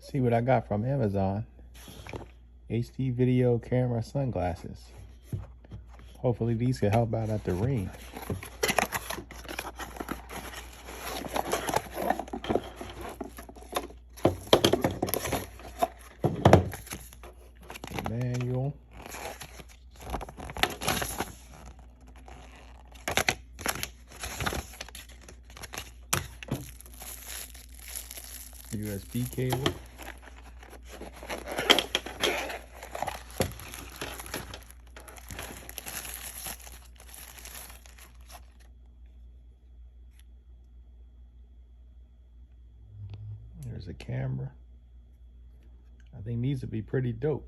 See what I got from Amazon. HD video camera sunglasses. Hopefully these can help out at the ring. Manual. USB cable. There's a camera. I think these would be pretty dope.